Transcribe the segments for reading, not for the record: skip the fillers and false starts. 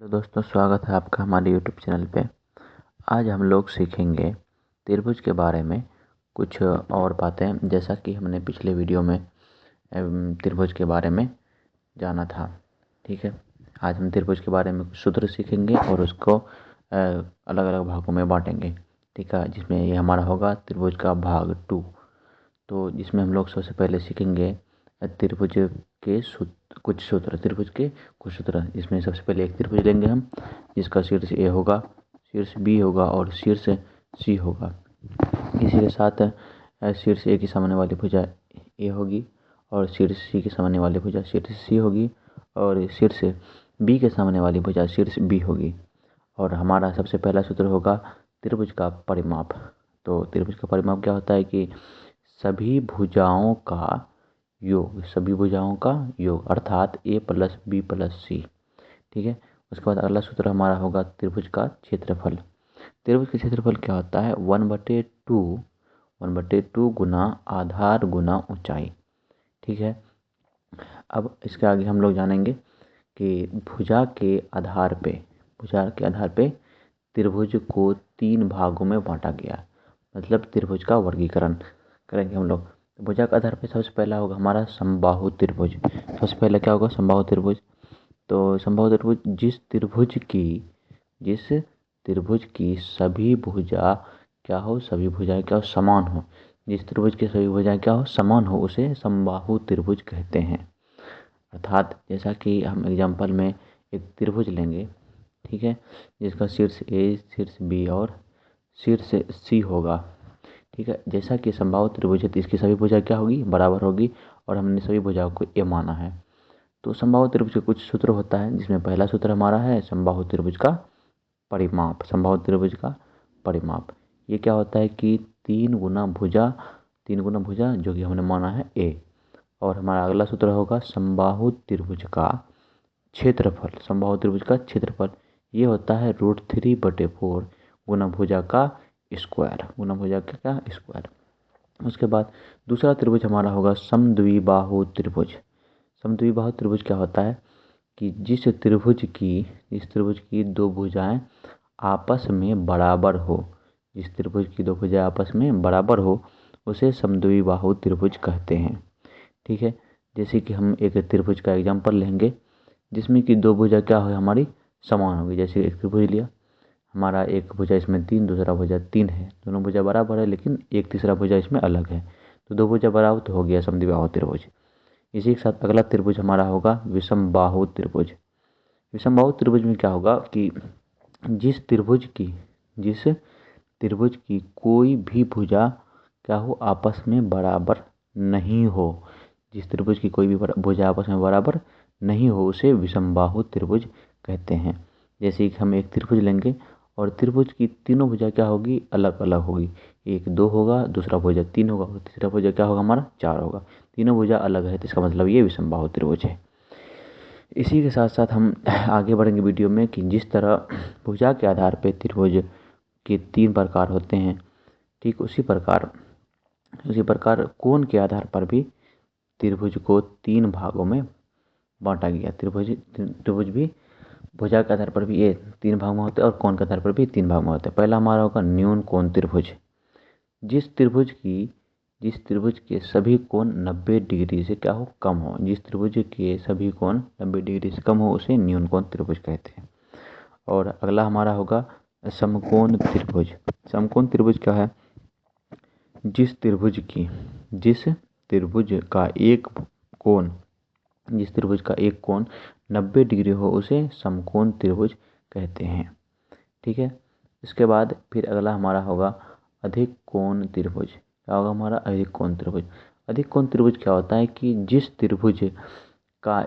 तो दोस्तों स्वागत है आपका हमारे यूट्यूब चैनल पे। आज हम लोग सीखेंगे त्रिभुज के बारे में कुछ और बातें, जैसा कि हमने पिछले वीडियो में त्रिभुज के बारे में जाना था। ठीक है, आज हम त्रिभुज के बारे में कुछ सूत्र सीखेंगे और उसको अलग अलग भागों में बांटेंगे। ठीक है, जिसमें ये हमारा होगा त्रिभुज का भाग 2। तो जिसमें हम लोग सबसे पहले सीखेंगे त्रिभुज के कुछ सूत्र, त्रिभुज के कुछ सूत्र। इसमें सबसे पहले एक त्रिभुज लेंगे हम, जिसका शीर्ष ए होगा, शीर्ष बी होगा और शीर्ष सी होगा। इसी के साथ शीर्ष ए की सामने वाली भुजा ए होगी और शीर्ष सी की सामने वाली भुजा शीर्ष सी होगी और शीर्ष बी के सामने वाली भुजा शीर्ष बी होगी। और हमारा सबसे पहला सूत्र होगा त्रिभुज का परिमाप। तो त्रिभुज का परिमाप क्या होता है कि सभी भुजाओं का योग, सभी भुजाओं का योग अर्थात a प्लस बी प्लस सी। ठीक है, उसके बाद अगला सूत्र हमारा होगा त्रिभुज का क्षेत्रफल। त्रिभुज का क्षेत्रफल क्या होता है? 1/2 गुना आधार गुना ऊंचाई। ठीक है, अब इसके आगे हम लोग जानेंगे कि भुजा के आधार पे त्रिभुज को 3 भागों में बांटा गया, मतलब त्रिभुज का वर्गीकरण करेंगे हम लोग। भुजा के आधार पे सबसे पहला होगा हमारा समबाहु त्रिभुज। सबसे पहले क्या होगा? समबाहु त्रिभुज। तो समबाहु त्रिभुज जिस त्रिभुज की सभी भुजा क्या हो, सभी भुजाएं क्या हो? समान हो। जिस त्रिभुज की सभी भुजाएं क्या हो? समान हो, उसे समबाहु त्रिभुज कहते हैं। अर्थात जैसा कि हम एग्जाम्पल में एक त्रिभुज लेंगे, ठीक है, जिसका शीर्ष ए, शीर्ष बी और शीर्ष सी होगा। ठीक है, जैसा कि समबाहु त्रिभुज है तो इसकी सभी भुजा क्या होगी? बराबर होगी और हमने सभी भुजाओं को ए माना है। तो समबाहु त्रिभुज के कुछ सूत्र होता है, जिसमें पहला सूत्र हमारा है समबाहु त्रिभुज का परिमाप। समबाहु त्रिभुज का परिमाप ये क्या होता है कि 3 गुना भुजा जो कि हमने माना है ए। और हमारा अगला सूत्र होगा समबाहु त्रिभुज का क्षेत्रफल। समबाहु त्रिभुज का क्षेत्रफल ये होता है √3/4 गुना भुजा का स्क्वायर। उसके बाद दूसरा त्रिभुज हमारा होगा समद्विबाहु त्रिभुज। समद्विबाहु त्रिभुज क्या होता है कि जिस त्रिभुज की 2 भुजाएं आपस में बराबर हो, जिस त्रिभुज की 2 भुजाएं आपस में बराबर हो उसे समद्विबाहु त्रिभुज कहते हैं। ठीक है, जैसे कि हम एक त्रिभुज का एग्जाम्पल लेंगे जिसमें कि 2 भुजा क्या हो हमारी? समान होगी। जैसे एक त्रिभुज लिया हमारा, एक भुजा इसमें 3, दूसरा भुजा 3 है, दोनों भुजा बराबर है लेकिन एक तीसरा भुजा इसमें अलग है, तो 2 भुजा बराबर तो हो गया समद्विबाहु त्रिभुज। इसी के साथ अगला त्रिभुज हमारा होगा विषमबाहु त्रिभुज। विषमबाहु त्रिभुज में क्या होगा कि जिस त्रिभुज की कोई भी भुजा क्या हो? आपस में बराबर नहीं हो। जिस त्रिभुज की कोई भी भुजा आपस में बराबर नहीं हो उसे विषमबाहु त्रिभुज कहते हैं। जैसे कि हम एक त्रिभुज लेंगे और त्रिभुज की तीनों भुजा क्या होगी? अलग अलग होगी। एक 2 होगा, दूसरा भुजा 3 होगा और तीसरा भुजा क्या होगा? हमारा 4 होगा। तीनों भुजा अलग है तो इसका मतलब ये विषमबाहु त्रिभुज है। इसी के साथ साथ हम आगे बढ़ेंगे वीडियो में कि जिस तरह भुजा के आधार पर त्रिभुज के 3 प्रकार होते हैं, ठीक उसी प्रकार कोण के आधार पर भी त्रिभुज को 3 भागों में बांटा गया। त्रिभुज भी भुजा के आधार पर भी ये 3 भाग में होते हैं और कोण के आधार पर भी 3 भाग में होते हैं। पहला हमारा होगा न्यून कोण त्रिभुज। जिस त्रिभुज के सभी कोण 90 डिग्री से क्या हो? कम हो। जिस त्रिभुज के सभी कोण 90 डिग्री से कम हो उसे न्यून कोण त्रिभुज कहते हैं। और अगला हमारा होगा समकोण त्रिभुज। समकोण त्रिभुज क्या है? जिस त्रिभुज का एक कोण 90 डिग्री हो उसे समकोण त्रिभुज कहते हैं। ठीक है, इसके बाद फिर अगला हमारा होगा अधिक कोण त्रिभुज। क्या होगा हमारा? अधिक कोण त्रिभुज। अधिक कोण त्रिभुज क्या होता है कि जिस त्रिभुज का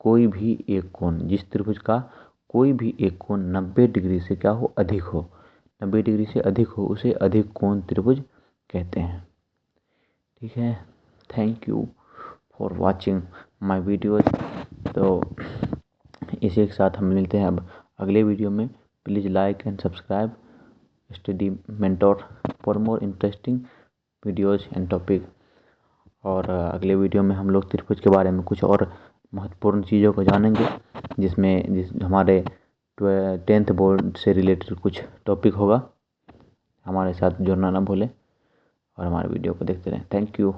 कोई भी एक कोण 90 डिग्री से क्या हो? अधिक हो, 90 डिग्री से अधिक हो उसे अधिक कोण त्रिभुज कहते हैं। ठीक है, thank you for watching my videos. तो इसी के साथ हम मिलते हैं अब अगले वीडियो में। Please like and subscribe study mentor for more interesting videos and topic. और अगले वीडियो में हम लोग त्रिभुज के बारे में कुछ और महत्वपूर्ण चीज़ों को जानेंगे, जिस हमारे 10th बोर्ड से रिलेटेड कुछ टॉपिक होगा। हमारे साथ जुड़ना ना भूलें और हमारे वीडियो को देखते रहें। Thank you.